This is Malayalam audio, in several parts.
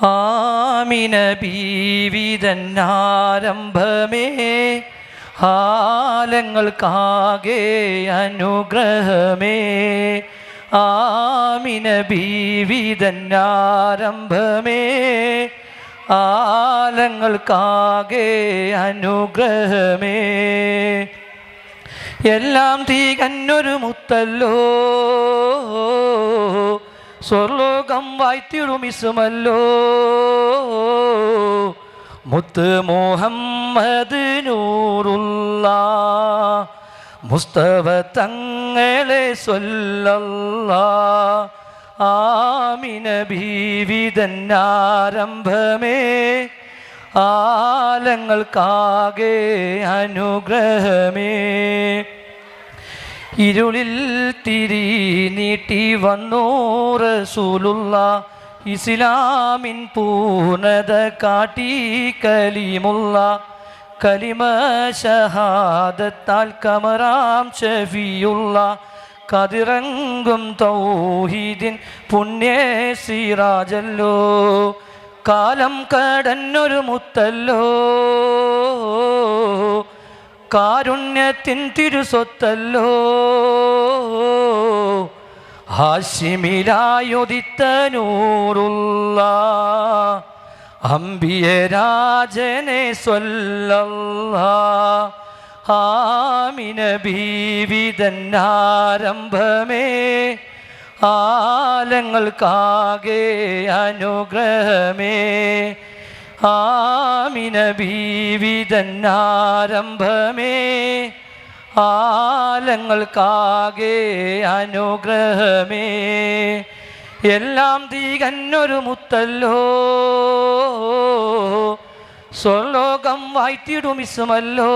ആമിന ബീവിതന്നാരംഭമേ ആലങ്ങൾക്കാകെ അനുഗ്രഹമേ. ആമിന ബീവിതന്നാരംഭമേ ആലങ്ങൾക്കാകെ അനുഗ്രഹമേ. എല്ലാം തികഞ്ഞൊരു മുത്തല്ലോ സ്വർലോകം വായ്ത്തിടുമിസുമല്ലോ. മുത്ത് മുഹമ്മദ് നൂറുള്ള മുസ്തഫ തങ്ങളെ സ്വല്ലല്ലാഹ്. ആമിന ബീവിതന്നാരംഭമേ ആലങ്ങൾക്കാകെ അനുഗ്രഹമേ. ഇരുളിൽ തിരി നീട്ടി വന്നു റസൂലുള്ളാഹ്. ഇസ്ലാമിൻ പൂർണ്ണത കാട്ടി കലിമുള്ളാഹ്. കലിമ ഷഹാദത്താൽ കമറാം ഷഫിയുള്ളാഹ്. കതിറങ്കും തൗഹീദിൻ പുണ്യ സിറാജല്ലോ. കാലം കടന്നൊരു മുത്തല്ലോ കാരുണ്യത്തിൻ തിരുസൊത്തല്ലോ. ഹാഷിമിലായുദിത്ത നൂറുള്ളാഹ് അംബിയരാജനെ സ്വല്ലല്ലാഹ്. ആമിന ബീവിതന്നാരംഭമേ ആലങ്ങൾക്കാകെ അനുഗ്രഹമേ. ആമിന ബീവിതന്നാരംഭമേ ആലങ്ങൾക്കാകെ അനുഗ്രഹമേ. എല്ലാം തികഞ്ഞൊരു മുത്തല്ലോ സ്വർലോകം വായ്ത്തിടുമിസുമല്ലോ.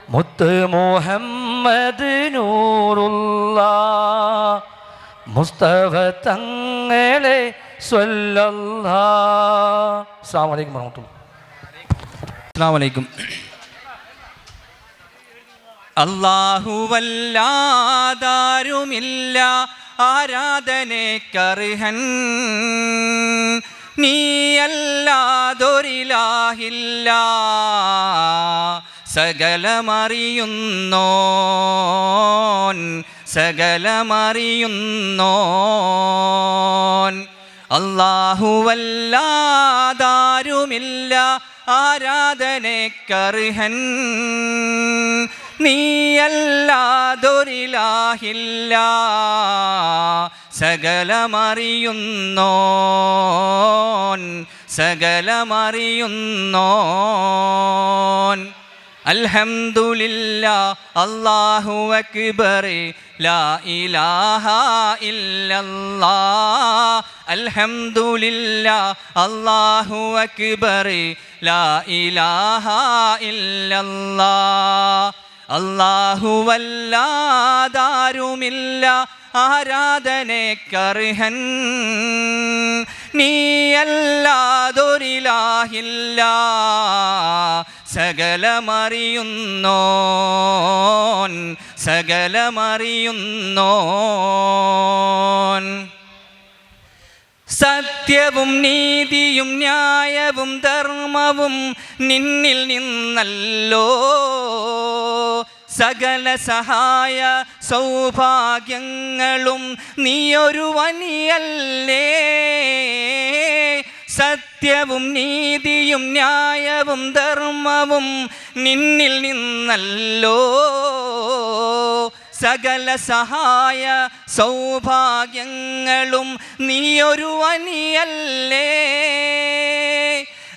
മുത്ത് മുഹമ്മദ് നൂറുള്ളാഹ് മുസ്തഫ തങ്ങളെ സ്വല്ലല്ലാഹ്. അസ്സലാമു അലൈക്കും വറഹ്മത്തുള്ളാഹി. അസ്സലാമു അലൈക്കും. അല്ലാഹുവല്ലാതാരുമില്ല ആരാധനക്കർഹൻ നീയല്ലാതൊരിലാഹില്ല സകലമറിയുന്നോൻ സകലമറിയുന്നോൻ. അല്ലാഹുവല്ലാതാരുമില്ല ആരാധനക്കർഹൻ നീയല്ലാതൊരിലാഹില്ല സകലമറിയുന്നോൻ സകലമറിയുന്നോൻ. അൽഹംദുലില്ലാഹ് അല്ലാഹു അക്ബർ ലാ ഇലാഹ ഇല്ലല്ലാഹ്. അൽഹംദുലില്ലാഹ് അല്ലാഹു അക്ബർ ലാ ഇലാഹ ഇല്ലല്ലാഹ്. അല്ലാഹുവല്ലാതാരുമില്ല ആരാധനക്കർഹൻ നീയല്ലാതൊരിലാഹില്ല സകലമറിയുന്നോൻ സകലമറിയുന്നോൻ. സത്യവും നീതിയും ന്യായവും ധർമ്മവും നിന്നിൽ നിന്നല്ലോ. സകല സഹായ സൗഭാഗ്യങ്ങളും നീയൊരുവനിയല്ലേ. സത്യവും നീതിയും ന്യായവും ധർമ്മവും നിന്നിൽ നിന്നല്ലോ. സകല സഹായ സൗഭാഗ്യങ്ങളും നീയൊരുവനിയല്ലേ.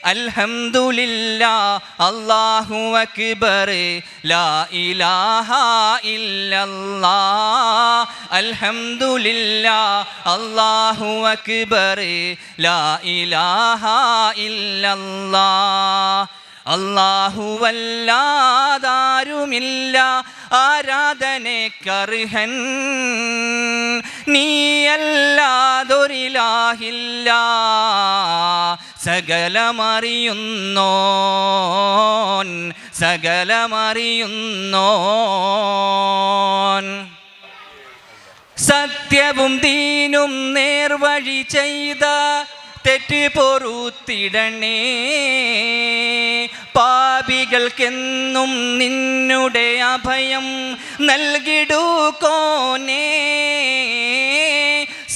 അൽഹംദുലില്ലാഹ് അല്ലാഹു അക്ബർ ലാ ഇലാഹ ഇല്ലല്ലാഹ്. അൽഹംദുലില്ലാഹ് അല്ലാഹു അക്ബർ ലാ ഇലാഹ ഇല്ലല്ലാഹ്. അല്ലാഹുവല്ലാതാരുമില്ല ആരാധനക്കർഹൻ നീയല്ലാതൊരിലാഹില്ല സകലമറിയുന്നോൻ സകലമറിയുന്നോൻ. സത്യവും ദീനും നേർവഴി ചെയ്ത തെറ്റ് പൊറുത്തിടണേ. പാപികൾക്കെന്നും നിന്നുടെ അഭയം നൽകിടുകോനേ.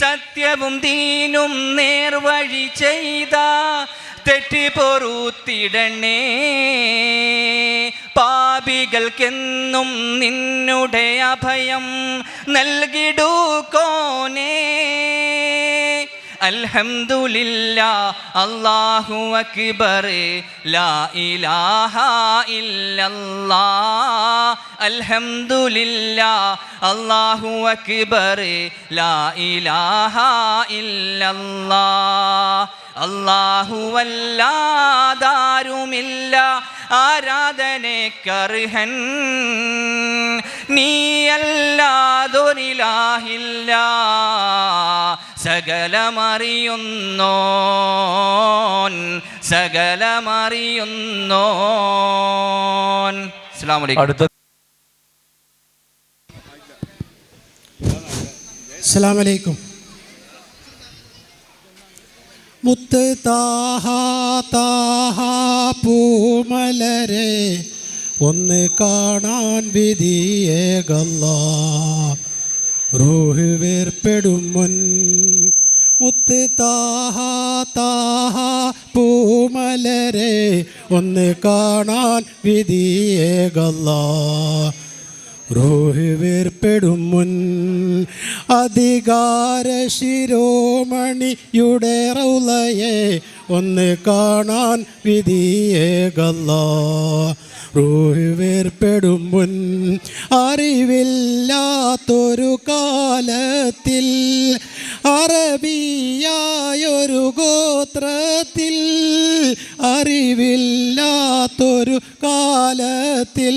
സത്യവും ദീനും നേർവഴി ചെയ്ത തെറ്റ് പൊറുത്തിടണേ. പാപികൾക്കെന്നും നിന്നുടെ അഭയം നൽകിടുകോനേ. അൽഹംദുലില്ലാ അല്ലാഹു അക്ബർ ലാ ഇലാഹ ഇല്ലല്ലാഹ്. അൽഹംദുലില്ലാ അല്ലാഹു അക്ബർ ലാ ഇലാഹ ഇല്ലല്ലാഹ്. അല്ലാഹുവല്ലാതാരുമില്ല ആരാധനക്കർഹൻ, നീയല്ലാതൊരിലാഹില്ല സകലമറിയുന്നോൻ സകലമറിയുന്നോൻ. അസ്സലാമു അലൈക്കും. അസ്സലാമു അലൈക്കും. മുത്ത് താഹാ താഹാ പൂമലരെ ഒന്ന് കാണാൻ വിധിയേകല്ലാ, റൂഹ് വേർപ്പെടും മുൻ. മുത്ത് താഹാ താഹാ പൂമലരെ ഒന്ന് കാണാൻ വിധിയേകല്ലാ, റൂഹ് വേർപ്പെടും മുൻ. അധികാര ശിരോമണിയുടെ റൗളയെ ഒന്ന് കാണാൻ വിധിയേകല്ലാ, റൂഹ് വേർപ്പെടും മുൻ. അറിവില്ലാത്തൊരു കാലത്തിൽ അറബിയായൊരു ഗോത്രത്തിൽ, അറിവില്ലാത്തൊരു കാലത്തിൽ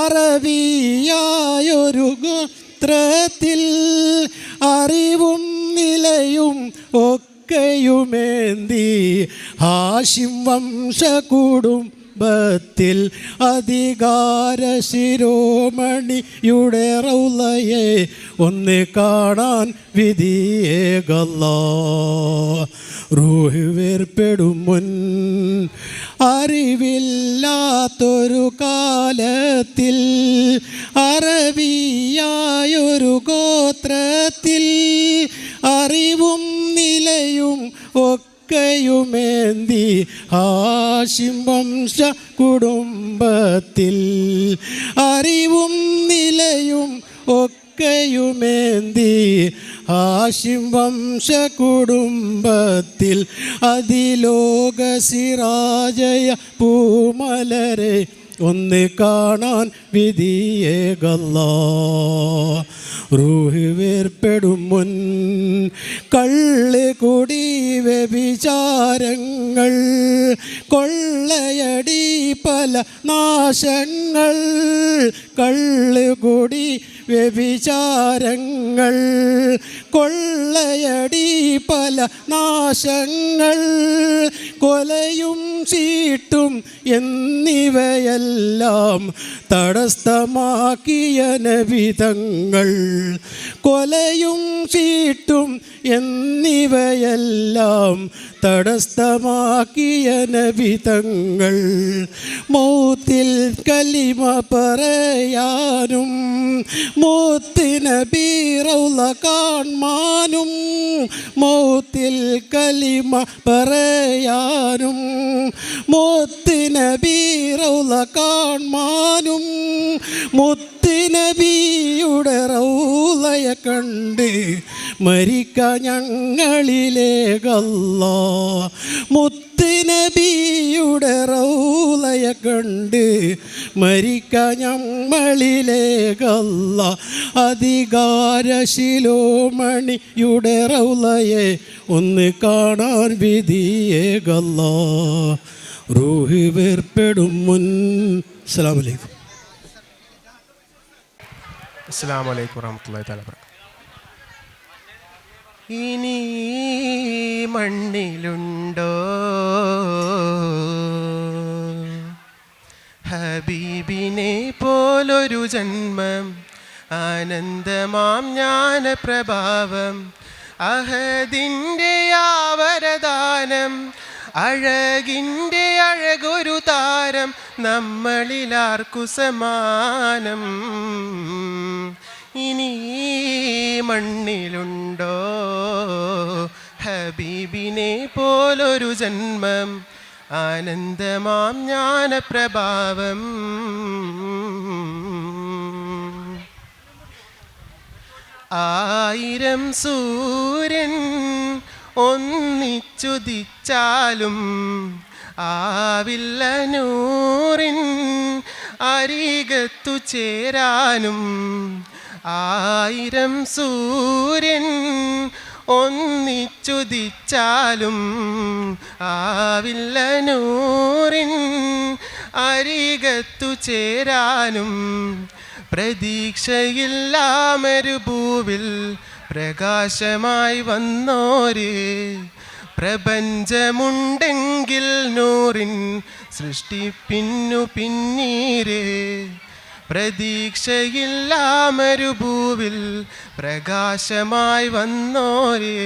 അറബിയായൊരു ഗോത്രത്തിൽ, അറിവും നിലയും ഒക്കെയുമേന്തി ഹാഷിം വംശകുടുംബത്തിൽ അധികാര ശിരോമണിയുടെ റൗളയെ ഒന്ന് കാണാൻ വിധിയേകല്ലാ, റൂഹ് വേർപ്പെടും മുൻ. അറിവില്ലാത്തൊരു കാലത്തിൽ അറബിയായൊരു ഗോത്രത്തിൽ, അറിവും നിലയും ഒക്കെയുമേന്തി ഹാഷിം വംശ കുടുംബത്തിൽ, അറിവും നിലയും ഒക്കെയുമേന്തി ഹാഷിം വംശ കുടുംബത്തിൽ, അതിലോക സിറാജയ പൂമലരെ ഒന്ന് കാണാൻ വിധിയേകല്ലാ, റൂഹ് വേർപ്പെടും മുൻ. കള്ള് കുടി വ്യഭിചാരങ്ങൾ കൊള്ളയടി പല നാശങ്ങൾ, കള്ള് കുടി വ്യഭിചാരങ്ങൾ കൊള്ളയടി പല നാശങ്ങൾ, കൊലയും ചീട്ടും എന്നിവയെല്ലാം തടസ്ഥമാക്കിയ നബിതങ്ങൾ, കൊലയും ചീട്ടും എന്നിവയെല്ലാം തടസ്ഥമാക്കിയ നബിതങ്ങൾ, മൗത്തിൽ കലിമ പറയാനും മൂത്ത് നബി റൗള കാൺമാനും, മൗത്തിൽ കലിമ പറയാനും മൂത്ത് നബി റൗള കാൺമാനും, മുത്ത് നബിയുടെ റൗളയെ കണ്ട് മരിക്ക ഞങ്ങളിലേകല്ലാ, മുത്ത് നബിയുടെ റൗളയെ കണ്ട് മരിക്ക ഞങ്ങളിലേകല്ലാ, അധികാര ശിരോമണിയുടെ റൗളയെ ഒന്ന് കാണാൻ വിധിയേകല്ലാ, റൂഹ് വേർപ്പെടും മുൻ. അസ്സലാമു അലൈക്കും. അസ്സലാമു അലൈക്കും വറഹ്മത്തുള്ളാഹി തആല വബറകാതുഹു. ഇനി മണ്ണിലുണ്ടോ ഹബീബിനെ പോലൊരു ജന്മം, ആ ആനന്ദമാം ജ്ഞാനപ്രഭാവം അഹദിൻ്റെ ആവരദാനം അഴകിൻ്റെ അഴകൊരു താരം നമ്മളിലാർക്കു സമാനം ഇനി മണ്ണിലുണ്ടോ ഹബീബിനെ പോലൊരു ജന്മം ആനന്ദമാം ജ്ഞാനപ്രഭാവം ആയിരം സൂര്യൻ ഒന്നിച്ചുദിച്ചാലും ആവില്ല നൂറിൻ അരികത്തു ചേരാനും ആയിരം സൂര്യൻ ഒന്നിച്ചുദിച്ചാലും ആവില്ല നൂറിൻ അരികത്തു ചേരാനും പ്രതീക്ഷയില്ലാ മരുഭൂവിൽ പ്രകാശമായി വന്നോര് പ്രപഞ്ചമുണ്ടെങ്കിൽ നൂറിൻ സൃഷ്ടിപ്പിന്നു പിന്നീര് പ്രതീക്ഷയില്ലാ മരുഭൂവിൽ പ്രകാശമായി വന്നോര്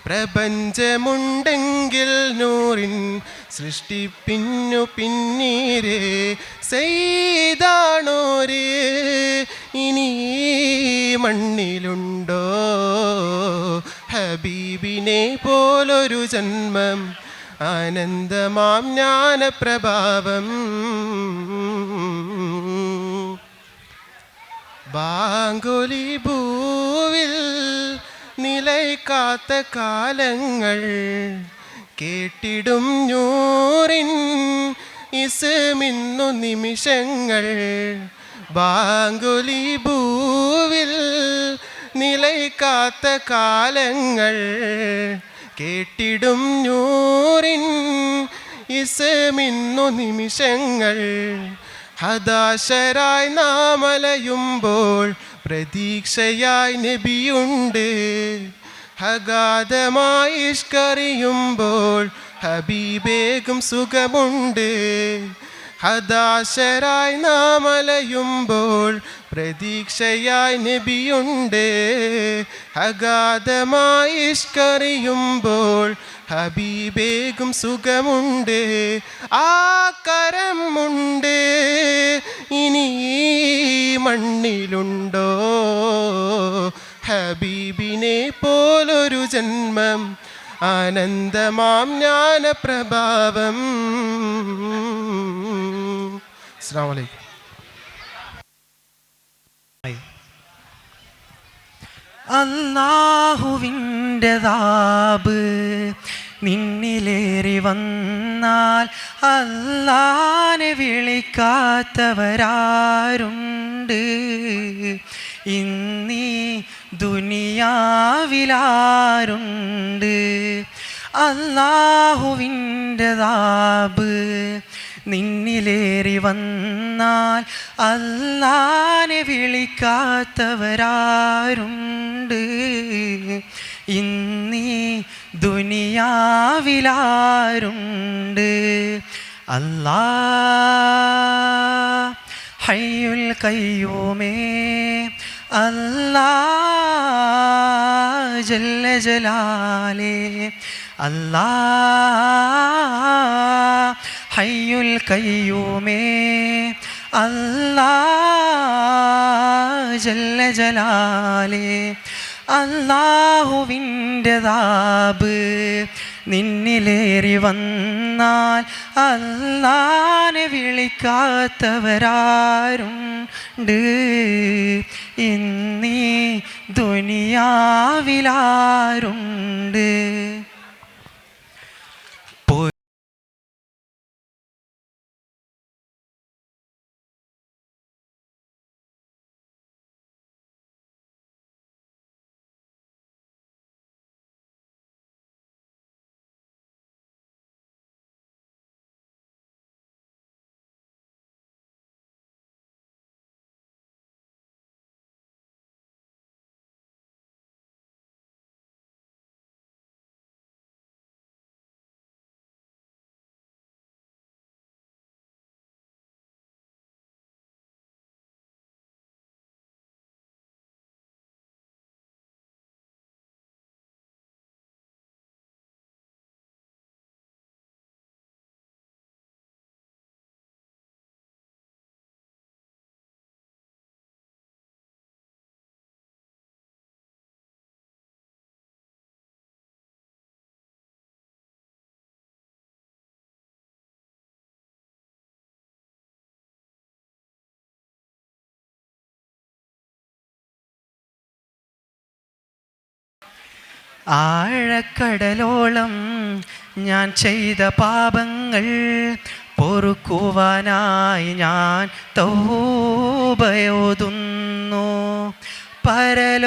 പ്രപഞ്ചമുണ്ടെങ്കിൽ നൂറിൻ സൃഷ്ടിപ്പിന്നു പിന്നീര് സെയ്താണോര് ഇനി മണ്ണിലുണ്ടോ ഹബീബിനെ പോലൊരു ജന്മം ആനന്ദമാം ജ്ഞാനപ്രഭാവം ബാങ്കുലി ഭൂവിൽ നിലയ്ക്കാത്ത കാലങ്ങൾ കേട്ടിടും നൂറിൻ ഇസ്മിന്നു നിമിഷങ്ങൾ ബാങ്കുലി ഭൂവിൽ നിലയ്ക്കാത്ത കാലങ്ങൾ കേട്ടിടും നൂറിൻ ഇസ്മിന്നു നിമിഷങ്ങൾ ഹദാശരായി നാമലയുമ്പോൾ പ്രതീക്ഷയായി നബിയുണ്ട് അഗാധമായി ഇഷ്കറിയുമ്പോൾ ഹബീബേകും സുഖമുണ്ട് ഹദാശരായി നാമലയുമ്പോൾ പ്രതീക്ഷയായി നബിയുണ്ട് അഗാധമായി ഇഷ്കറിയുമ്പോൾ ഹബീബേകും സുഖമുണ്ട് ആ കരമുണ്ട് ഇനി മണ്ണിലുണ്ടോ ഹബീബിനെ പോലൊരു ജന്മം ആനന്ദമാം ജ്ഞാനപ്രഭാവം. അസ്സലാമു അലൈക്കും. അല്ലാഹുവിൻ്റെ ദാബ് നിന്നിലേറി വന്നാൽ അല്ലാനെ വിളിക്കാത്തവരാരുണ്ട്? ഇന്നീ ദുനിയാവിലാരുണ്ട്? അല്ലാഹുവിൻ്റെ ദാബ് നിന്നിലേറി വന്നാൽ അല്ലാനെ വിളിക്കാത്തവരാരുണ്ട്? ഇന്നീ ദുനിയാവിലാരുണ്ട്? അല്ലാ ഹയ്യുൽ ഖയ്യൂമേ അല്ലാ ജല്ല ജലാലേ അല്ലാ ഹയ്യുൽ ഖയ്യൂമേ അല്ലാ ജല്ല ജലാലേ അല്ലാഹുവിൻ്റെ ദാബ് നിന്നിലേറി വന്നാൽ അല്ലാനെ വിളിക്കാത്തവരാരുണ്ട്? ഇന്നീ ദുനിയാവിലാരുണ്ട്? ആഴക്കടലോളം ഞാൻ ചെയ്ത പാപങ്ങൾ പൊറുക്കുവാനായി ഞാൻ തൗബയോതുന്നു. പരലോകനാളിൽ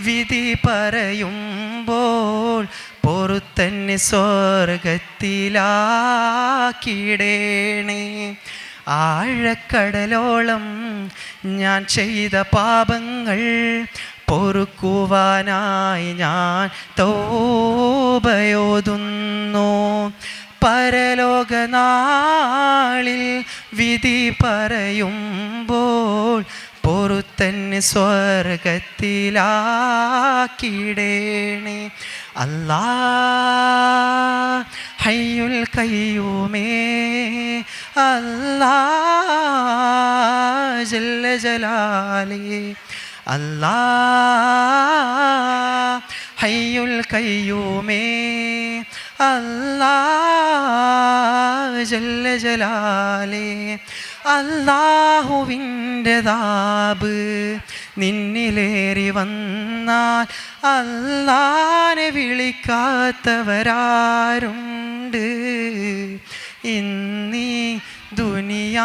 വിധി പറയുമ്പോൾ പൊറുത്തന്നെ സ്വർഗത്തിലാക്കിടേണേ. ആഴക്കടലോളം ഞാൻ ചെയ്ത പാപങ്ങൾ പൊറുക്കുവാനായി ഞാൻ തൗബയോതുന്നു. പരലോകനാളിൽ വിധി പറയുമ്പോൾ പൊറുത്തന്നെ സ്വർഗത്തിലാക്കിടേണേ. അല്ലാ ഹയ്യുൽ ഖയ്യൂമേ, അല്ലാ ജല്ല ജലാലേ, അല്ലാ ഹയ്യുൽ ഖയ്യൂമേ, അല്ലാ ജല്ല ജലാലേ. അല്ലാഹുവിൻ്റെ ദാബ് നിന്നിലേറി വന്നാൽ അല്ലാനെ വിളിക്കാത്തവരാരുണ്ട്? ഇന്നീ ദുനിയാവിലാരുണ്ട്?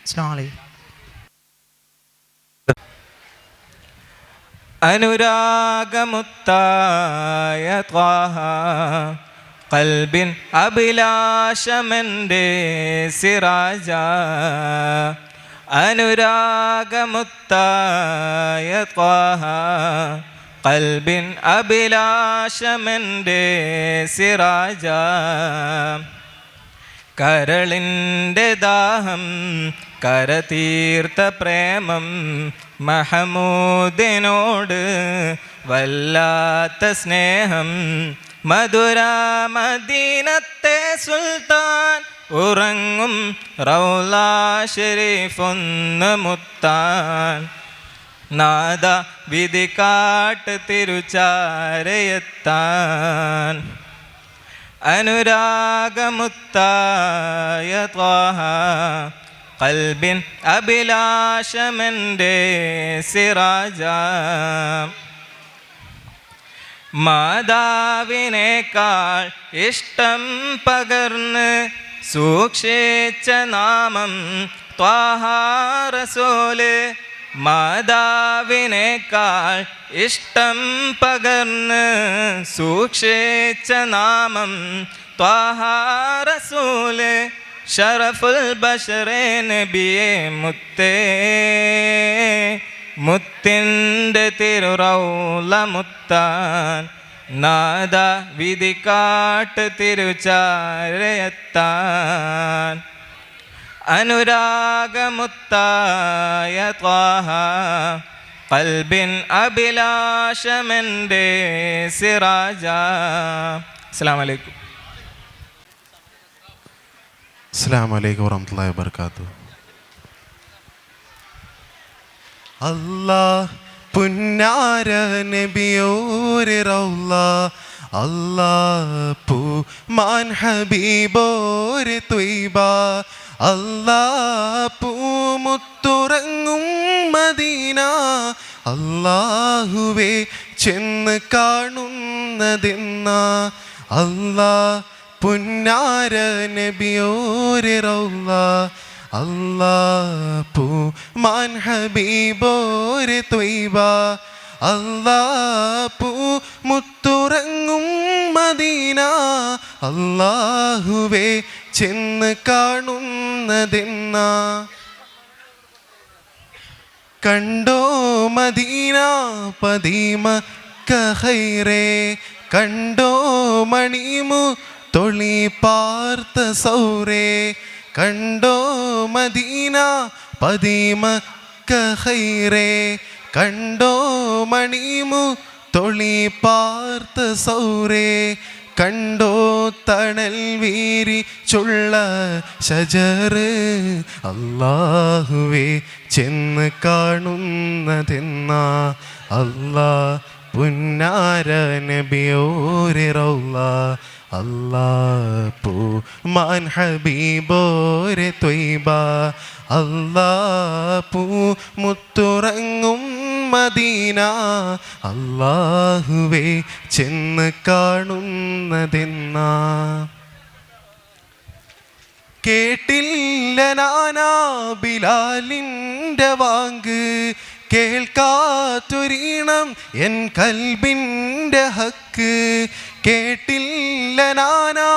അസ്സലാമു അലൈക്കും. അനുരാഗമുത്തായ ത്വാഹ കൽബിൻ അഭിലാഷമൻ്റെ സിറാജ. അനുരാഗമുത്തായ ത്വാഹ കൽബിൻ അഭിലാഷമൻ്റെ സിറാജ. കരളിൻ്റെ ദാഹം കരതീർത്ത പ്രേമം മഹമൂദിനോട് വല്ലാത്ത സ്നേഹം. മധുര മദീനത്തെ സുൽത്താൻ ഉറങ്ങും റൗള ഷരീഫൊന്ന് മുത്താൻ. നാദ വിധി കാട്ട് തിരുച്ചാരയെത്താൻ. അനുരാഗമുത്തായ ത്വാഹ കൽബിൻ അഭിലാഷമൻ്റെ സിറാജ. മാതാവിനേക്കാൾ ഇഷ്ടം പകർന്ന് സൂക്ഷിച്ച നാമം ത്വാഹ റസൂല്. മാതാവിനേക്കാൾ ഇഷ്ടം പകർന്ന് സൂക്ഷിച്ച നാമം ത്വാഹ റസൂല്. ഷറഫുൽ ബഷറേ നബിയേ മുത്തേ, മുത്തിൻ്റെ തിരുറൗള മുത്താൻ. നാദ വിധി കാട്ട് തിരുച്ചാരയെത്താൻ. അനുരാഗമുത്തായ ത്വാഹ കൽബിൻ അഭിലാഷമൻ്റെ സിറാജ. അസ്സലാമു അലൈക്കും. അസ്സലാമു അലൈക്കും വറഹ്മത്തുള്ളാഹി വബറകാതുഹു. അല്ലാഹ് പുന്നാര നബിയോരെ റൗള, അല്ലാഹ് പൂമാൻ ഹബീബോരെ ത്വയ്ബ, അല്ലാഹ് പൂമുത്തുറങ്ങും മദീന. അല്ലാഹുവേ ചെന്ന് കാണുന്നതെന്ന. അല്ലാഹ് പുന്നാര നബിയോരെ റൗള, അല്ലാഹ് പൂമാൻ ഹബീബോരെ ത്വയ്ബ, അല്ലാഹ് പൂമുത്തുറങ്ങും മദീന. അല്ലാഹുവേ ചെന്ന് കാണുന്നതെന്ന. കണ്ടോ മദീന പതിമക്ക ഖൈറേ, കണ്ടോ മണിമു തൊളി പാർത്ത സൗറേ, കണ്ടോ മദീന പതിമക്ക ഖൈറേ, കണ്ടോ മണിമു തൊളി പാർത്ത സൗറേ, കണ്ടോ തണൽ വീരിച്ചുള്ള ഷജറ്. അല്ലാഹുവേ ചെന്ന് കാണുന്നതെന്ന. അല്ലാഹ് പുന്നാര നബിയോരെ റൗള, അല്ലാഹ് പൂമാൻ ഹബീബോരെ ത്വയ്ബ, അല്ലാ പൂ മുത്തുറങ്ങും മദീന അല്ലാഹുവേ ചെന്ന് കാണുന്നതെന്നാ. കേട്ടില്ല നാനാ ബിലാലിൻ്റെ വാങ്ക്, കേൾക്കാത്തൊരീണം എൻ കൽബിൻ്റെ ഹക്ക്. കേട്ടില്ല നാനാ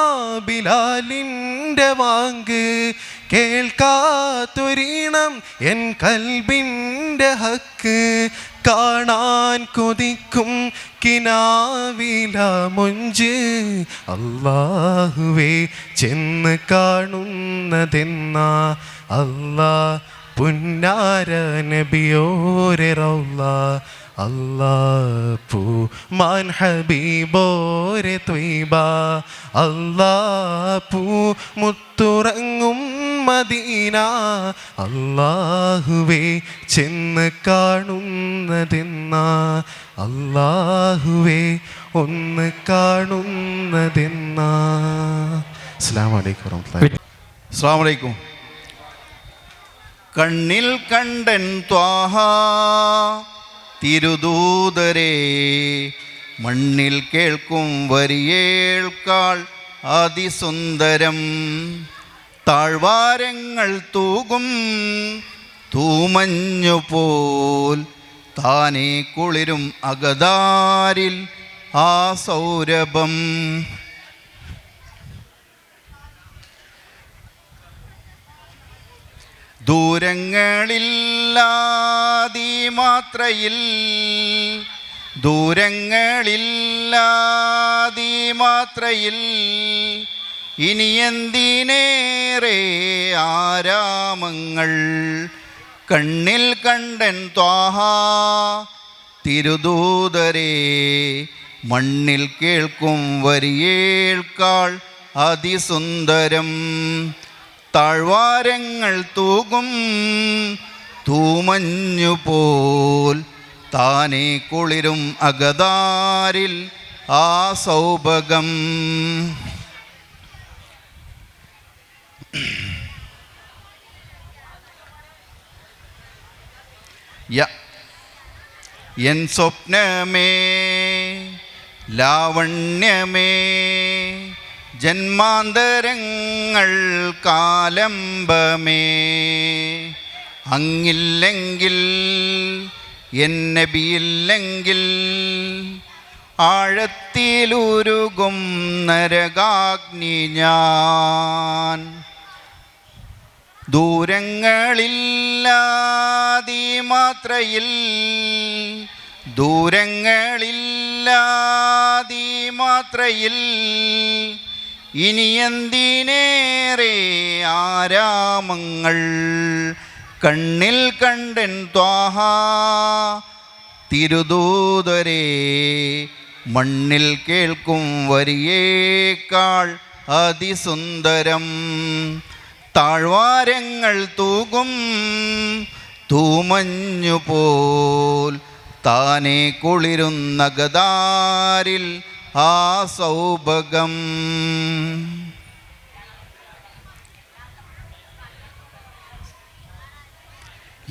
ബിലാലിൻ്റെ വാങ്ക്, കേൾക്കാത്തൊരീണം എൻ കൽബിൻ്റെ ഹക്ക്. കാണാൻ കൊതിക്കും കിനാവില മൊഞ്ച് അല്ലാഹുവേ ചെന്ന് കാണുന്നതെന്നാ. അല്ലാ പുന്നാര നബിയോരെ റൗള അല്ലാ പൂമാൻ ഹബീബോരെ ത്വയ്ബ അല്ലാ പൂ മുത്തുറങ്ങും മദീന അല്ലാഹുവേ ചെന്ന് കാണുന്നതെന്നാ. അല്ലാഹുവേ ഒന്ന് കാണുന്നതെന്നാ. അസ്സലാമു അലൈക്കും വറഹ്മത്തുള്ളാഹി. അസ്സലാമു അലൈക്കും. കണ്ണിൽ കണ്ടൻ ത്വാഹ തിരുദൂതരേ, മണ്ണിൽ കേൾക്കും വരിയേൾക്കാൾ അതിസുന്ദരം. താഴ്വാരങ്ങൾ തൂകും തൂമഞ്ഞുപോൽ, താനേ കുളിരും അകതാരിൽ ആ സൗരഭം. ദൂരങ്ങളില്ലാതീ മാത്രയിൽ, ദൂരങ്ങളില്ലാതീ മാത്രയിൽ, ഇനിയെന്തിനേറെ ആരാമങ്ങൾ. കണ്ണിൽ കണ്ടൻ ത്വാഹ തിരുദൂതരേ, മണ്ണിൽ കേൾക്കും വരിയേൾക്കാൾ അതിസുന്ദരം. താഴ്വാരങ്ങൾ തൂകും തൂമഞ്ഞുപോൽ, താനേ കുളിരും അകതാരിൽ ആ സൗഭഗം. എൻ സ്വപ്നമേ ലാവണ്യമേ, ജന്മാന്തരങ്ങൾ കാലംബമേ, അങ്ങില്ലെങ്കിൽ എൻ നബിയില്ലെങ്കിൽ ആഴത്തിലുരുകും നരകാഗ്നി ഞാൻ. ദൂരങ്ങളില്ലാതീ മാത്രയിൽ, ദൂരങ്ങളില്ലാതീ മാത്രയിൽ, ഇനിയെന്തിനേറെ ആരാമങ്ങൾ. കണ്ണിൽ കണ്ടൻ ത്വാഹ തിരുദൂതരേ, മണ്ണിൽ കേൾക്കും വരിയേക്കാൾ അതിസുന്ദരം. താഴ്വാരങ്ങൾ തൂകും തൂമഞ്ഞുപോൽ, താനേ കുളിരുന്ന ഗദാരിൽ ആ സൗഭഗം.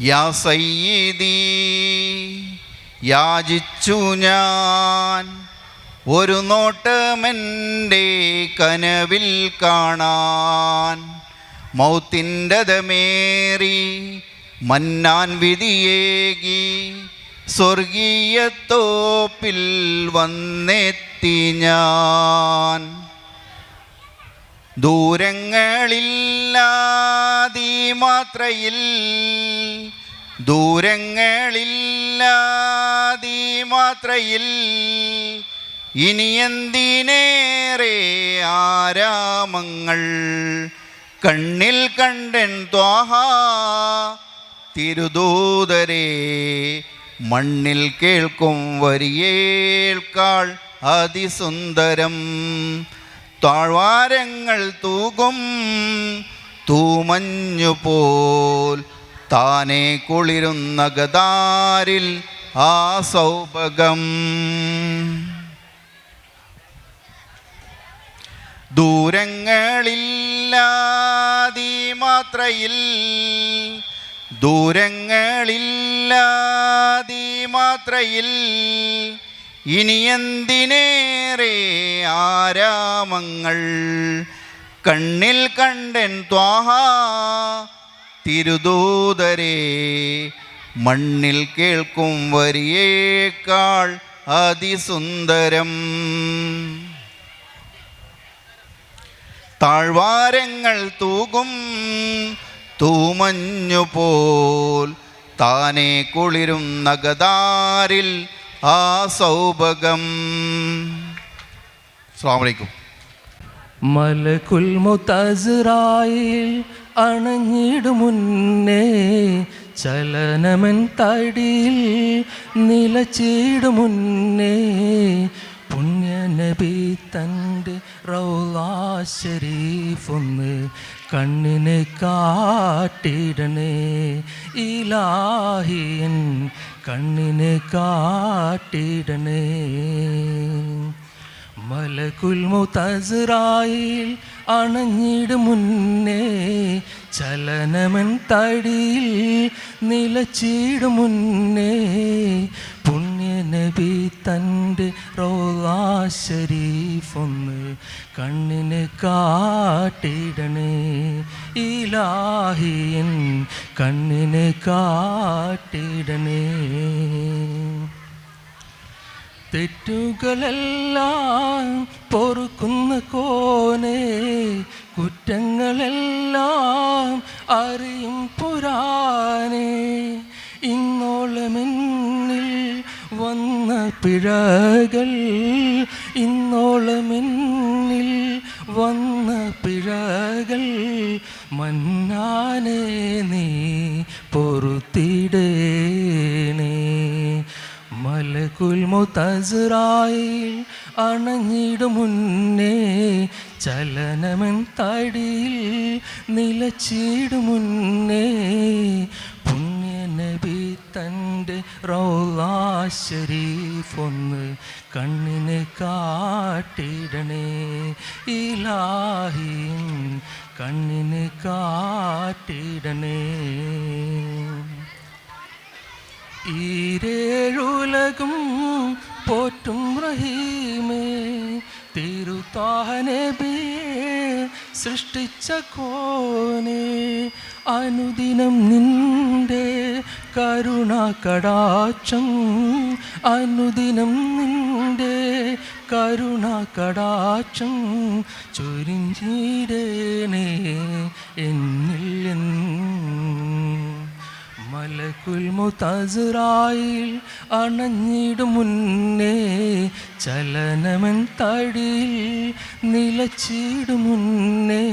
യാ സയ്യിദീ യാചിച്ചു ഞാൻ, ഒരു നോട്ടമെൻ്റെ കനവിൽ കാണാൻ. മൗത്തിൻ്റെതമേറി മന്നാൻ വിധിയേകി, സ്വർഗീയത്തോപ്പിൽ വന്നെത്തി ഞാൻ. ദൂരങ്ങളില്ലാതീ മാത്രയിൽ, ദൂരങ്ങളില്ലാതീ മാത്രയിൽ, ഇനിയെന്തിനേറെ ആരാമങ്ങൾ. കണ്ണിൽ കണ്ടൻ ത്വാഹ തിരുദൂതരേ, മണ്ണിൽ കേൾക്കും വരിയേൾക്കാൾ അതിസുന്ദരം. താഴ്വാരങ്ങൾ തൂകും തൂമഞ്ഞുപോൽ, താനേ കുളിരുന്ന ഗദാരിൽ ആ സൗഭഗം. ദൂരങ്ങളില്ലാതി മാത്രയിൽ ദൂരങ്ങളില്ലാതി മാത്രയിൽ ഇനിയെന്തിനേറെ ആരാമങ്ങൾ കണ്ണിൽ കണ്ടൻ ത്വാഹ തിരുദൂതരെ മണ്ണിൽ കേൾക്കും വരിയേക്കാൾ അതിസുന്ദരം താഴ്വാരങ്ങൾ തൂകും തൂമഞ്ഞുപോൽ താനെ കുളിരും നഗതാരിൽ ആ സൗഭകം. അസ്സലാമു അലൈക്കും. മലകുൽ മുതസ്റായിൽ അണഞ്ഞിടും മുന്നേ ചലനമൻ തടിയിൽ നിലച്ചിടും മുന്നേ പുണ്യനബി തൻ്റെ റൗളാ ശരീഫൊന്ന് കണ്ണിന് കാട്ടിടണേ ഇലാഹിയൻ കണ്ണിന് കാട്ടിടണേ. മലകുൽ മുതസ്റായിൽ അണഞ്ഞിടും മുന്നേ ചലനമൻ തടിയിൽ നിലച്ചിടും മുന്നേ പുണ്യനബി തൻ്റെ റൗളാ ശരീഫൊന്ന് കണ്ണിന് കാട്ടിടണേ ഇലാഹിയൻ കണ്ണിന് കാട്ടിടണേ. തെറ്റുകളെല്ലാം പൊറുക്കുന്ന കോനെ കുറ്റങ്ങളെല്ലാം അറിയും പുരാനെ ഇന്നോളമെന്നിൽ വന്ന പിഴകൾ ഇന്നോളമെന്നിൽ വന്ന പിഴകൾ മന്നാനെ നീ പൊറുത്തിടേണേ. മലകുൽ മുതസ്റായിൽ അണഞ്ഞിടും മുന്നേ ചലനമൻ തടിയിൽ നിലച്ചിടും മുന്നേ പുണ്യനബി തൻ്റെ റൗളാ ശരീഫൊന്ന് കണ്ണിന് കാട്ടിടണേ ഇലാഹിൻ കണ്ണിന് കാട്ടിടണേ. ഈരേഴുലകും പോറ്റും റഹീമേ തിരുത്താഹ നബിയെ സൃഷ്ടിച്ച കോനെ അനുദിനം നിന്റെ കരുണാ കടാക്ഷം അനുദിനം നിന്റെ കരുണാ കടാക്ഷം ചൊരിഞ്ഞിടേണേ എന്നിൽ. മലകുൽ മുതസ്റായിൽ അണഞ്ഞിടും മുന്നേ ചലനമൻ തടിയിൽ നിലച്ചിടും മുന്നേ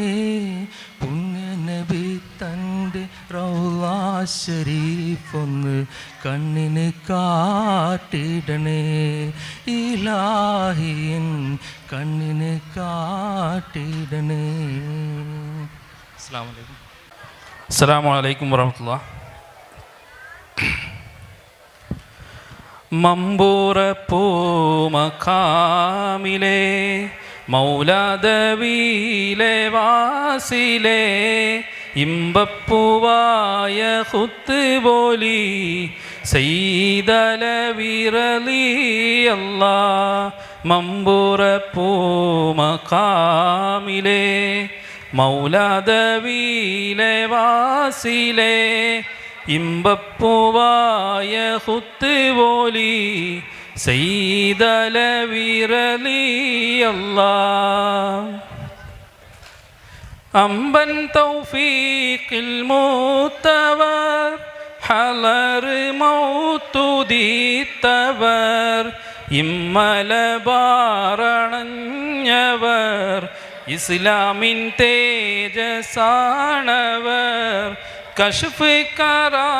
പുണ്യനബി തൻ്റെ റൗളാ ശരീഫൊന്ന് കണ്ണിന് കാട്ടിടണേ ഇലാഹിയൻ കണ്ണിന് കാട്ടിടണേ. അസ്സലാമു അലൈക്കും വറഹ്മത്തുള്ളാഹി. മമ്പൂറപ്പൂമഖാമിലെ മൗലാദവിയിലെ വാസിലെ ഇമ്പപ്പൂവായ ഹുത്ത് ബോലി സയ്യിദലവിറലി അല്ലാ. മമ്പൂറപ്പൂമഖാമിലെ മൗലാദവിയിലെ വാസിലെ ഇമ്പപ്പൂവായ ഹുത്ത് ബോലി സയ്യിദലവിറലി അല്ലാ. അമ്പൻ തൗഫീഖിൽ മൂത്തവർ ഹലർ മൗത്തുദീത്തവർ ഇമ്മലബാറണഞ്ഞവർ ഇസ്ലാമിൻ തേജസാണവർ കശ്ഫ് കറാമത്തേറ്റിയേ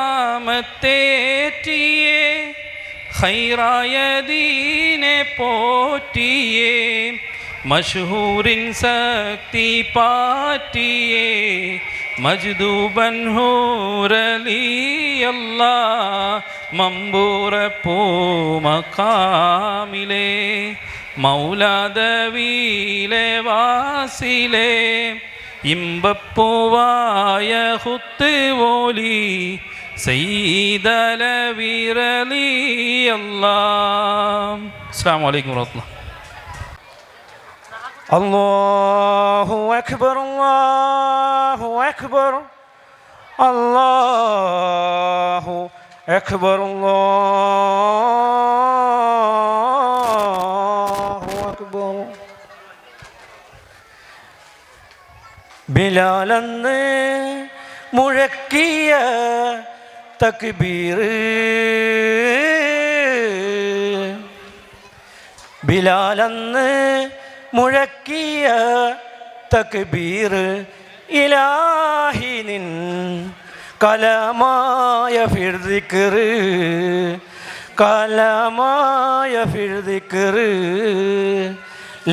ഖൈറായ ദീനെ പോറ്റിയേ മഷ്ഹൂറിൻ ശക്തി പാറ്റിയേ മജ്ദൂബൻ ഹൂറലി അല്ലാഹ്. മമ്പൂറപ്പൂമഖാമിലെ മൗലാദവിയിലെ വാസിലെ ഇമ്പപ്പൂവായ ഹുത്ത് ഓലി സയ്യിദലവി റളിയല്ലാഹ്. അസ്സലാമു അലൈക്കും വറഹ്മത്തുള്ളാഹി. അല്ലാഹു അക്ബർ അല്ലാഹു അക്ബർ അല്ലാഹു അക്ബർ അല്ലാഹു അക്ബർ. ബിലാലെന്ന് മുഴക്കിയ തക്ബീർ, ബിലാലെന്ന് മുഴക്കിയ തക്ബീർ, ഇലാഹി നിൻ കലമായ ഫിർ ദിക്ർ, കലമായ ഫിർ ദിക്ർ.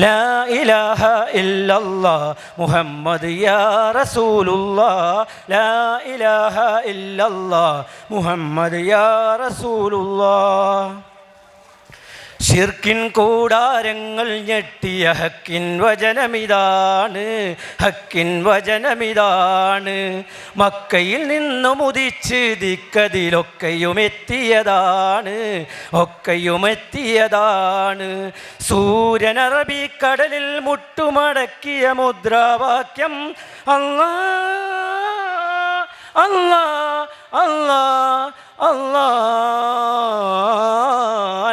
ലാ ഇലാഹ ഇല്ലല്ലാഹ് മുഹമ്മദ് യാ റസൂലുള്ളാഹ്, ലാ ഇലാഹ ഇല്ലല്ലാഹ് മുഹമ്മദ് യാ റസൂലുള്ളാഹ്. ശിർക്കിൻ കൂടാരങ്ങൾ ഞെട്ടിയ ഹക്കിൻ വചനമിതാണ്, ഹക്കിൻ വചനമിതാണ്. മക്കയിൽ നിന്നും ഉദിച്ച് ദിക്കതിലൊക്കെയുമെത്തിയതാണ്, ഒക്കെയുമെത്തിയതാണ്. സൂര്യൻ അറബിക്കടലിൽ മുട്ടുമടക്കിയ മുദ്രാവാക്യം അല്ലാ അല്ലാ അല്ലാ അല്ലാ.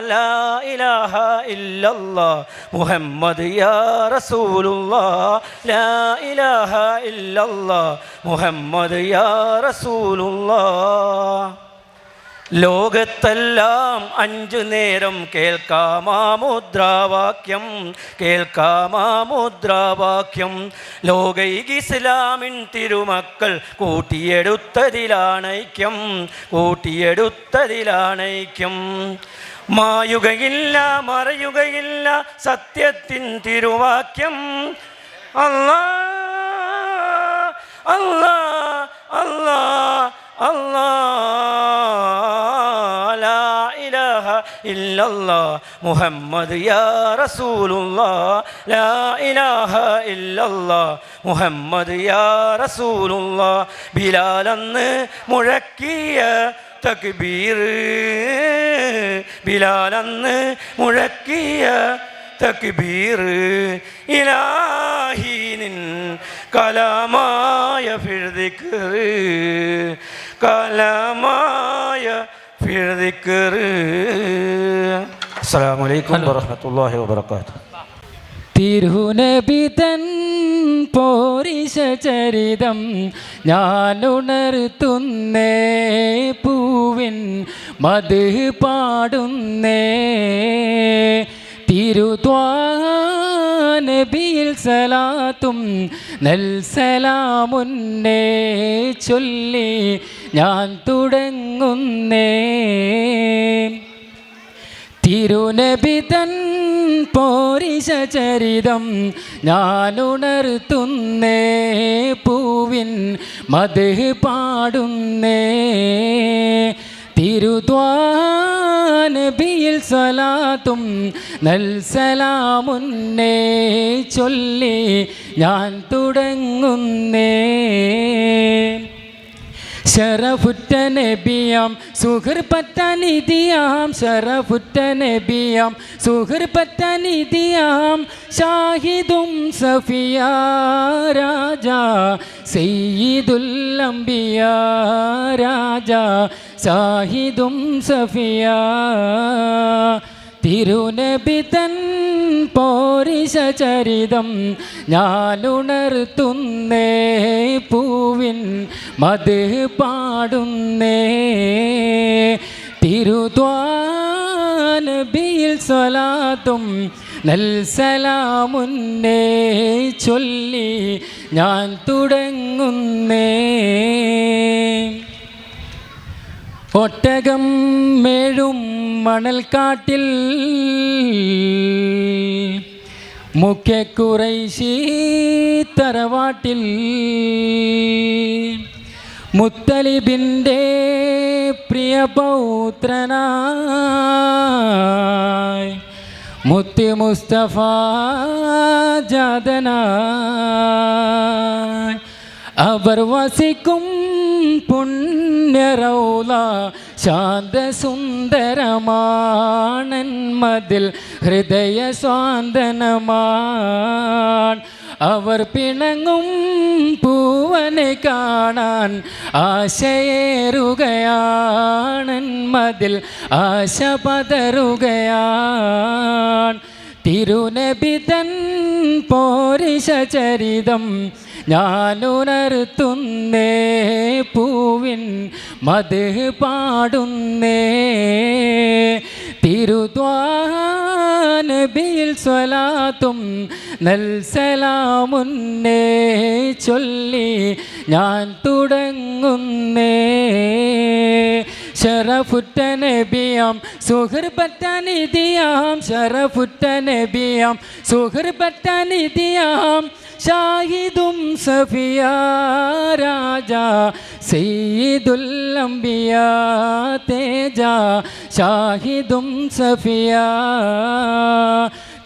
ലാ ഇലാഹ ഇല്ലല്ലാഹ് മുഹമ്മദ് യാ റസൂലുള്ളാഹ്, ലാ ഇലാഹ ഇല്ലല്ലാഹ് മുഹമ്മദ് യാ റസൂലുള്ളാഹ്. ലോകത്തെല്ലാം 5 നേരം കേൾക്കാമാ മുദ്രാവാക്യം, കേൾക്കാമാ മുദ്രാവാക്യം. ലോകൈക ഇസ്ലാമിൻ തിരുമക്കൾ കൂട്ടിയെടുത്തതിലാണൈക്യം, കൂട്ടിയെടുത്തതിലാണൈക്യം. മായുകയില്ല മറയുകയില്ല സത്യത്തിൻ തിരുവാക്യം. അല്ലാ അല്ലാ അല്ലാ അല്ലാ. ലാ ഇലാഹ ഇല്ലല്ലാഹ് മുഹമ്മദ് യാ റസൂലുള്ളാഹ്, ലാ ഇലാഹ ഇല്ലല്ലാഹ് മുഹമ്മദ് യാ റസൂലുള്ളാഹ്. ബിലാലെന്ന് മുഴക്കിയ തക്ബീർ, ബിലാലെന്ന് മുഴക്കിയ തക്ബീർ, ഇലാഹി നിൻ കലമായ ഫിർ ദിക്ർ, കലമായ ഫിർ ദിക്ർ. അസ്സലാമു അലൈക്കും വറഹ്മത്തുള്ളാഹി വബറകാതുഹു. തിരുനബി തൻ പോരിശ ചരിതം ഞാനുണർത്തുന്നേ, പൂവിൻ മദ്ഹ് പാടുന്നേ. തിരുത്വാനബിയിൽ സലാത്തും നൽസലാമുന്നേ ചൊല്ലി ഞാൻ തുടങ്ങുന്നേ. തിരുനബി തൻ പോരിശ ചരിതം ഞാനുണർത്തുന്നേ, പൂവിൻ മദ്ഹ് പാടുന്നേ. തിരുത്വാനബിയിൽ സലാത്തും നൽസലാമുന്നേ ചൊല്ലി ഞാൻ തുടങ്ങുന്നേ. ശറഫുറ്റ നബിയാം സുഹൃപ്പറ്റ നിധിയാം, ശറഫുറ്റ നബിയാം സുഹൃപ്പറ്റ നിധിയാം. ഷാഹിദും സഫിയ രാജാ സയ്യിദുൽ അംബിയ, രാജാ ഷാഹിദും സഫിയ. തിരുനബി തൻ പോരിശ ചരിതം ഞാനുണർത്തുന്നേ, പൂവിൻ മദ്ഹ് പാടുന്നേ. തിരുത്വാനബിയിൽ സ്വലാത്തും നൽസലാമുന്നേ ചൊല്ലി ഞാൻ തുടങ്ങുന്നേ. ഒട്ടകം മേഴും മണൽക്കാട്ടിൽ മുഖ്യ ഖുറൈശി തറവാട്ടിൽ മുത്തലിബിൻ്റെ പ്രിയ പൗത്രനായി മുത്തി മുസ്തഫ ജാതനായി അവർ വസിക്കും പുണ്യറൗള ശാന്തസുന്ദരമാണന്മതിൽ ഹൃദയ സ്വാന്തനമാൻ അവർ പിണങ്ങും പൂവനെ കാണാൻ ആശയേറുകയാണന്മതിൽ ആശ പതറുകയാൻ തിരുനബിതൻ പോരിശ ചരിതം ഞാനുണർത്തുന്നേ പൂവിൻ മദ്ഹ് പാടുന്നേ തിരുദ്വാനബിയിൽ സ്വലാത്തും നൽസലാമുന്നേ ചൊല്ലി ഞാൻ തുടങ്ങുന്നേ ശറഫുറ്റ നബിയാം സുഹൃബറ്റ നിധിയാം ശറഫുറ്റ നബിയാം സുഹൃബറ്റ നിധിയാം ഷാഹിദും സഫിയ രാജ സയ്യിദുൽ അംബിയ തേജ ഷാഹിദും സഫിയ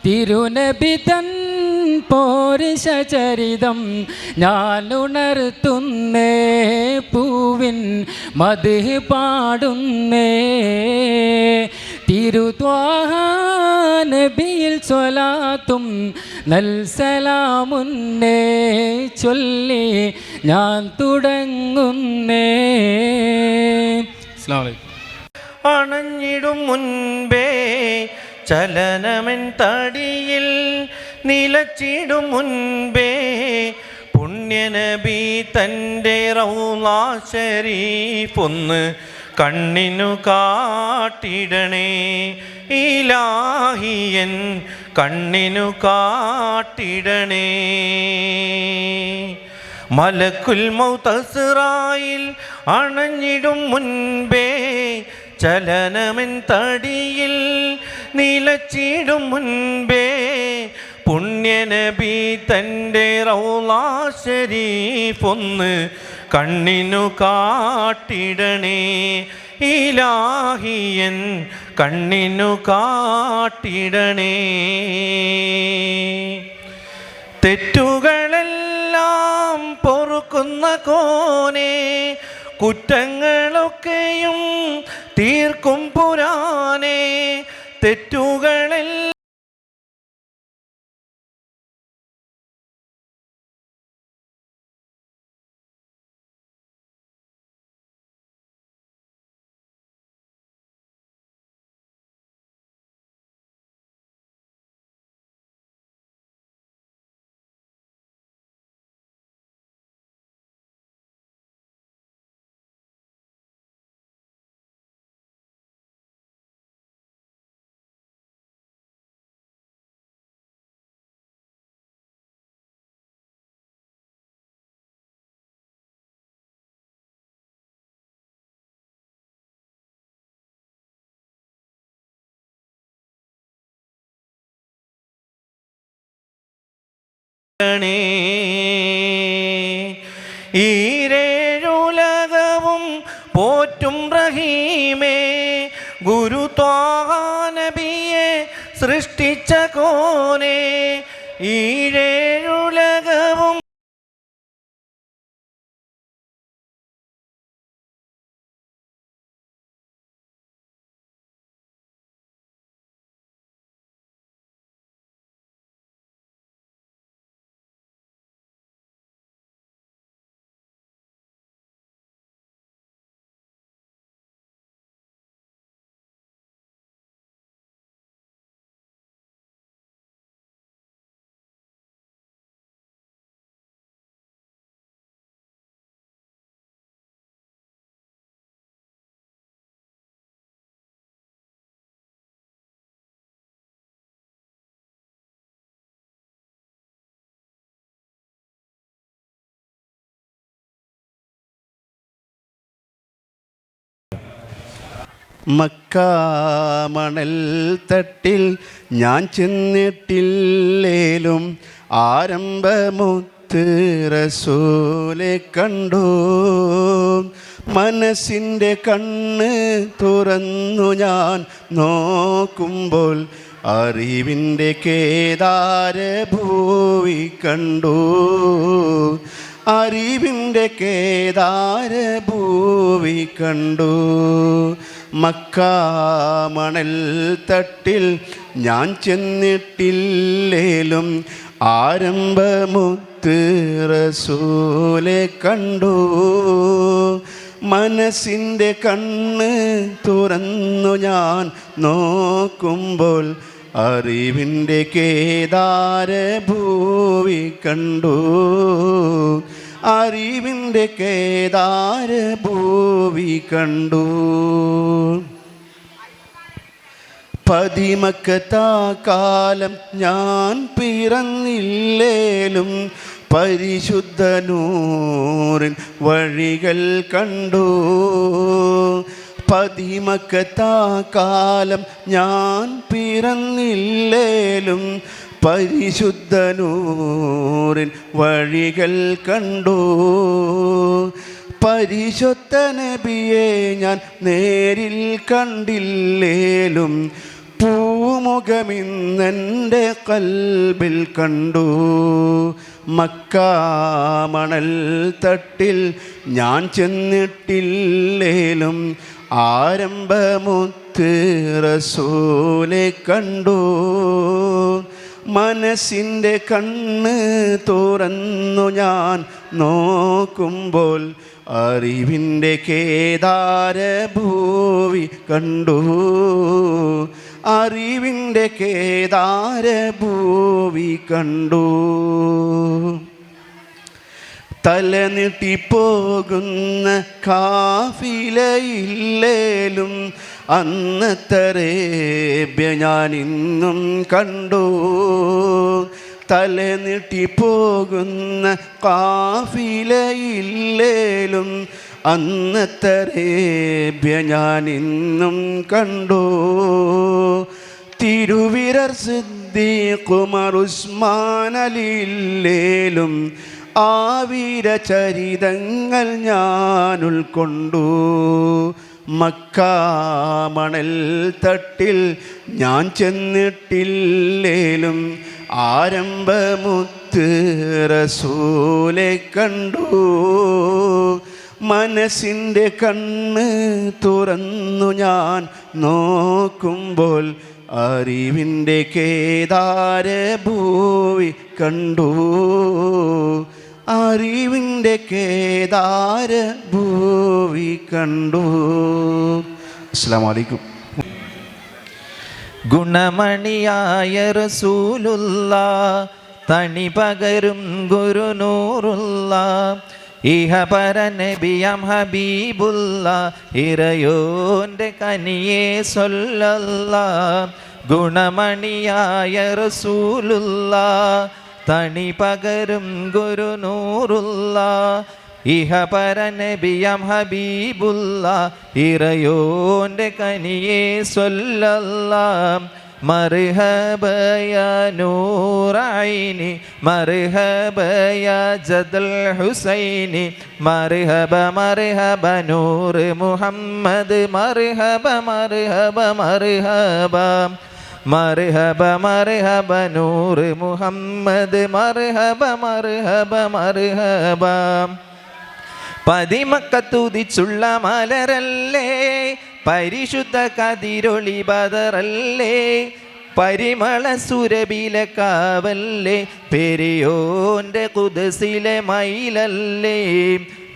തിരുനബിതൻ പോരിശ ചരിതം ഞാനുണർത്തുന്നേ പൂവിൻ മദ്ഹ് പാടുന്നേ തിരുദ്വാനബിയിൽ സ്വലാത്തും നൽസലാമുന്നേ ചൊല്ലി ഞാൻ തുടങ്ങുന്നേ. അസ്സലാമു അലൈക്കും. അണഞ്ഞിടും മുൻപേ ചലനമെൻ തടിയിൽ നിലച്ചിടും മുൻപേ പുണ്യനബി തൻ്റെ റൗളാ ശരീഫൊന്ന് കണ്ണിനു കാട്ടിടണേ ഇലാഹിയൻ കണ്ണിനു കാട്ടിടണേ. മലക്കുൽ മൗത്ത് അസ്റായിൽ അണഞ്ഞിടും മുൻപേ ചലനമെൻ തടിയിൽ നിലച്ചിടും മുൻപേ പുണ്യനബി തൻ്റെ റൗളാ ശരീഫൊന്ന് കണ്ണിനു കാട്ടിടണേ ഇലാഹിയൻ കണ്ണിനു കാട്ടിടണേ. തെറ്റുകളെല്ലാം പൊറുക്കുന്ന കോനെ കുറ്റങ്ങളൊക്കെയും തീർക്കും പുരാനെ തെറ്റുകളെല്ലാം ഈരേഴുലകവും പോറ്റും റഹീമേ ഗുരു ത്വാഹ നബിയെ സൃഷ്ടിച്ച കോനെ ഈരേഴുലകവും മക്കാമണൽ തട്ടിൽ ഞാൻ ചെന്നിട്ടില്ലേലും ആരംഭമുത്ത് റസൂലെ കണ്ടു. മനസ്സിൻ്റെ കണ്ണ് തുറന്നു ഞാൻ നോക്കുമ്പോൾ അറിവിൻ്റെ കേദാര ഭൂവി കണ്ടു. അറിവിൻ്റെ കേദാര ഭൂവി കണ്ടു. മക്കാമണൽ തട്ടിൽ ഞാൻ ചെന്നിട്ടില്ലേലും ആരംഭമുത്ത് റസൂലെ കണ്ടു. മനസ്സിൻ്റെ കണ്ണ് തുറന്നു ഞാൻ നോക്കുമ്പോൾ അറിവിൻ്റെ കേദാര ഭൂവി കണ്ടു. അറിവിൻ്റെ കേദാര ഭൂവി കണ്ടു. പതിമക്കത്താക്കാലം ഞാൻ പിറന്നില്ലേലും പരിശുദ്ധ നൂറിൻ വഴികൾ കണ്ടു. പതിമക്കത്താക്കാലം ഞാൻ പിറന്നില്ലേലും പരിശുദ്ധ നൂറിൻ വഴികൾ കണ്ടു. പരിശുദ്ധ നബിയെ ഞാൻ നേരിൽ കണ്ടില്ലേലും പൂമുഖമിന്നെൻ്റെ കൽബിൽ കണ്ടു. മക്കാമണൽ തട്ടിൽ ഞാൻ ചെന്നിട്ടില്ലേലും ആരംഭമുത്ത് റസൂലെ കണ്ടു. മനസ്സിൻ്റെ കണ്ണ് തുറന്നു ഞാൻ നോക്കുമ്പോൾ അറിവിൻ്റെ കേദാര ഭൂവി കണ്ടു. അറിവിൻ്റെ കേദാര ഭൂവി കണ്ടു. തലനിട്ടിപ്പോകുന്ന കാഫിലയില്ലേലും അന്നത്തെ അറേബ്യ ഞാനിന്നും കണ്ടു. തലനിട്ടിപ്പോകുന്ന കാഫിലയില്ലേലും അന്നത്തെ അറേബ്യ ഞാനിന്നും കണ്ടു. തിരുവിരർ സിദ്ദീഖ് ഉമർ ഉസ്മാൻ അലിയില്ലേലും ആവീര ചരിതങ്ങൾ ഞാൻ ഉൾക്കൊണ്ടു. മക്കാമണൽ തട്ടിൽ ഞാൻ ചെന്നിട്ടില്ലേലും ആരംഭമുത്ത് റസൂലെ കണ്ടു. മനസ്സിൻ്റെ കണ്ണ് തുറന്നു ഞാൻ നോക്കുമ്പോൾ അറിവിൻ്റെ കേദാര ഭൂവി കണ്ടു. അറിവിൻ്റെ കേദാര ഭൂവി കണ്ടു. അസ്സലാമു അലൈക്കും. ഗുണമണിയായ റസൂലുള്ള തണി പകരും ഗുരുനൂറുള്ള ഇഹപര നബിയം ഹബീബുള്ള ഇറയോൻ്റെ കനിയെ സൊല്ലല്ല. ഗുണമണിയായ റസൂലുള്ള തണി പകരും ഗുരുനൂറുള്ള ഇഹപര നബിയം ഹബീബുള്ള ഇറയോൻ്റെ കനിയെ സൊല്ലല്ല. മർഹബ യാ നൂറ ഐനി മർഹബ യാ ജദൽ ഹുസൈനി മർഹബ മർഹബ നൂർ മുഹമ്മദ് മർഹബ മർഹബ മർഹബ മർഹബ മർഹബ നൂർ മുഹമ്മദ് മർഹബ മർഹബ മർഹബ. പതിമക്കത്തുതിച്ചുള്ള മലരല്ലേ പരിശുദ്ധ കതിരൊളി ബദറല്ലേ പരിമള സുരബില കാവല്ലേ പെരിയോൻ്റെ കുദസിലെ മയിലല്ലേ.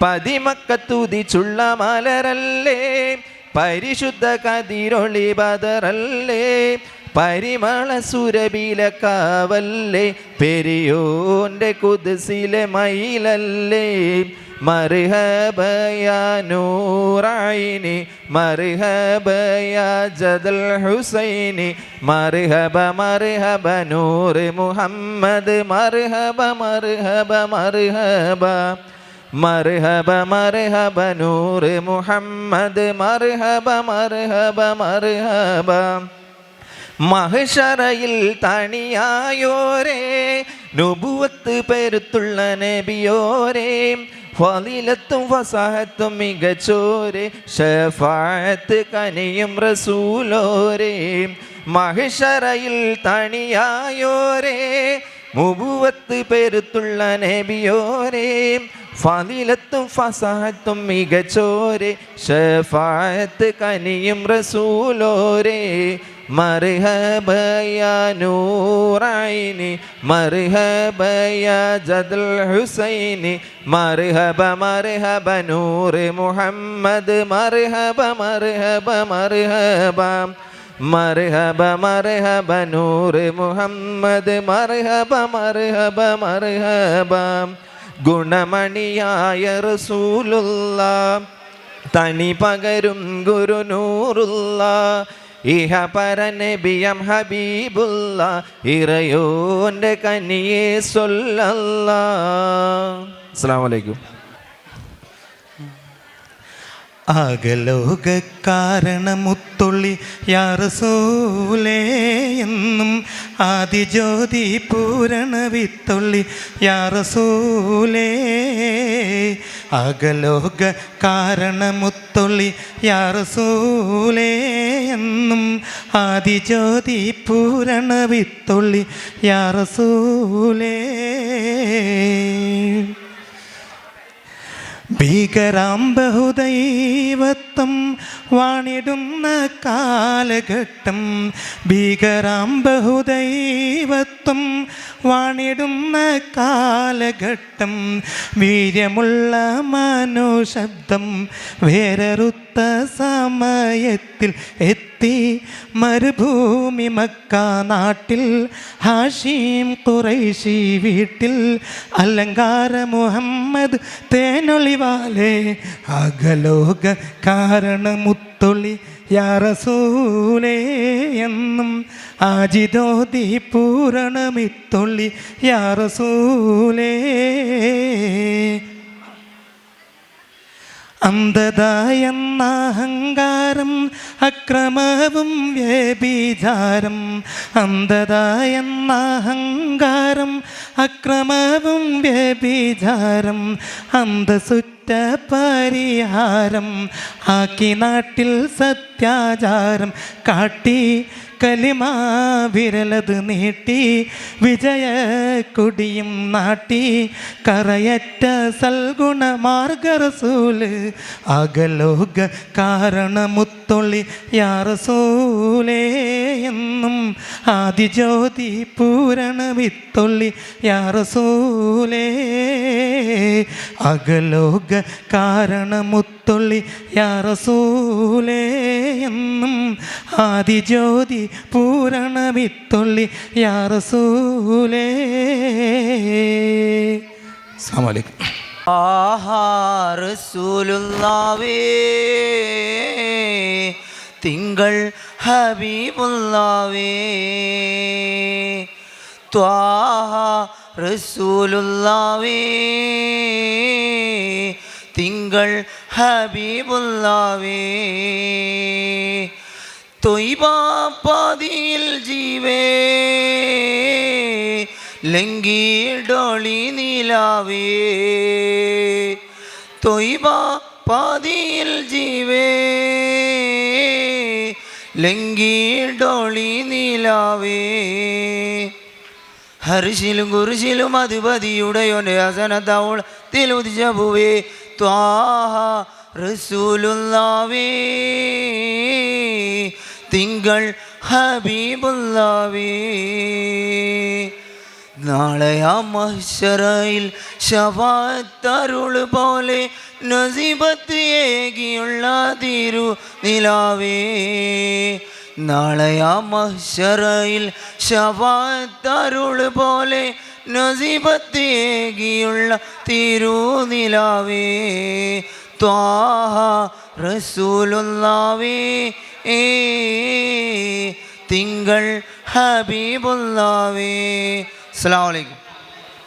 പതിമക്കത്തുതിച്ചുള്ള മലരല്ലേ പരിശുദ്ധ കതിരൊളി ബദറല്ലേ പരിമള സുരബില കാവല്ലേ പെരിയോൻ്റെ കുദസിലെ മയിലല്ലേ. മർഹബ യാ നൂറ ഐനി മർഹബ യാ ജദൽ ഹുസൈനി മർഹബ മർഹബ നൂർ മുഹമ്മദ് മർഹബ മർഹബ മർഹബ മർഹബ മർഹബ നൂർ മുഹമ്മദ് മർഹബ മർഹബ മർഹബ. മഹ്ശറയിൽ തണിയായോരേ നുബുവത്ത് പെരുത്തുള്ള നബിയോരേ ഫളിലത്തും ഫസാഹത്തും മികച്ചോരേ ഷഫാഅത്ത് കനിയും റസൂലോരേ. മഹിഷറയിൽ തണിയായോരേ മുബുവത്ത് പെരുത്തുള്ള നബിയോരേ ഫളിലത്തും ഫസഹത്തും മികച്ചോരേ ശഫാഅത്ത് കനിയും റസൂലോരേ മർഹബ യാ നൂറൈനി മർഹബ യാ ജദൽ ഹുസൈനി മർഹബ മർഹബ നൂർ മുഹമ്മദ് മർഹബ മർഹബ മർഹബ മർഹബ മർഹബ നൂർ മുഹമ്മദ് മർഹബ മർഹബ മർഹബ ഗുണമണിയായ റസൂലുള്ള തനി പകരും ഗുരു നൂറുള്ള ഇഹ പരനബിയം ഹബീബുള്ള ഇറയോന്റെ കനിയെ സ്വല്ലല്ലാഹ്. അസ്സലാമു അലൈക്കും. അകലോക കാരണമുത്തൊള്ളി യാ റസൂലേ എന്നും ആദിജ്യോതി പൂരണ വിത്തൊള്ളി യാ റസൂലേ. അകലോക കാരണമുത്തൊള്ളി യാ റസൂലേ എന്നും ആദിജ്യോതി പൂരണ വിത്തൊള്ളി യാ റസൂലേ. ഭീകരാം ബഹുദൈവത്വം വാണിടുന്ന കാലഘട്ടം ഭീകരാം ബഹുദൈവത്വം വാണിടുന്ന കാലഘട്ടം വീര്യമുള്ള മനുശബ്ദം വേരറുത്ത സമയത്തിൽ എത്തി മരുഭൂമി മക്ക നാട്ടിൽ ഹാഷിം ഖുറൈശി വീട്ടിൽ അലങ്കാര മുഹമ്മദ് തേനൊളിവാലേ അകലോക കാരണമുത്തൊളി യാ റസൂലേ എന്നും ആജിതോതി പൂരണമിത്തൊള്ളി യാ റസൂലേ. അന്ധത എന്ന അഹങ്കാരം അക്രമവും വ്യഭിചാരം അന്ധത എന്ന അഹങ്കാരം അക്രമവും വ്യഭിചാരം അന്തസുറ്റ പരിഹാരം ആക്കി നാട്ടിൽ സത്യാചാരം കാട്ടി കലിമാ വിരലത് നീട്ടി വിജയ കൊടിയും നാട്ടി കറയറ്റ സൽഗുണ മാർഗ റസൂല് അകലോക കാരണമുത്തൊള്ളി യാ റസൂലേ എന്നും ആദിജ്യോതി പൂരണ വിത്തൊള്ളി യാ റസൂലേ. അകലോക കാരണമുത്തൊള്ളി യാ റസൂലേ എന്നും ആദിജ്യോതി പൂരണ വിത്തൊള്ളി യാ റസൂലേ. അസ്സലാമു അലൈക്കും. ആഹാ റസൂലുള്ളാവേ തിങ്കൾ ഹബീബുള്ളാവേ ത്വാഹ റസൂലുള്ളാവേ തിങ്കൾ ഹബീബുള്ളാവേ തൊയ്ബാ പാതിയിൽ ജീവേ ലംഘിടൊളി നീലാവേ തൊയ്ബാ പാതിയിൽ ജീവേ ലംഘിടൊളി നീലാവേ ഹർഷിലും കുർശിലും അധിപതിയുടെയോൻ്റെ ഹസനത്തൗളത്തിലുദിച്ച ഭൂവേ ത്വാഹ റസൂലുള്ളാവേ തിങ്കൾ ഹബീബുള്ളാവേ നാളെയാ മഹ്ശറയിൽ ശഫാഅത്തരുൾ പോലെ നസീബത്ത് ഏകിയുള്ള തിരു നിലാവേ നാളെയാ മഹ്ശറയിൽ ശഫാഅത്തരുൾ പോലെ നസീബത്ത് ഏകിയുള്ള തിരുനിലാവേ ത്വാഹ റസൂലുള്ളാവേ തിങ്കൾ ഹബീബുള്ളാവേ. അസ്സലാമു അലൈക്കും.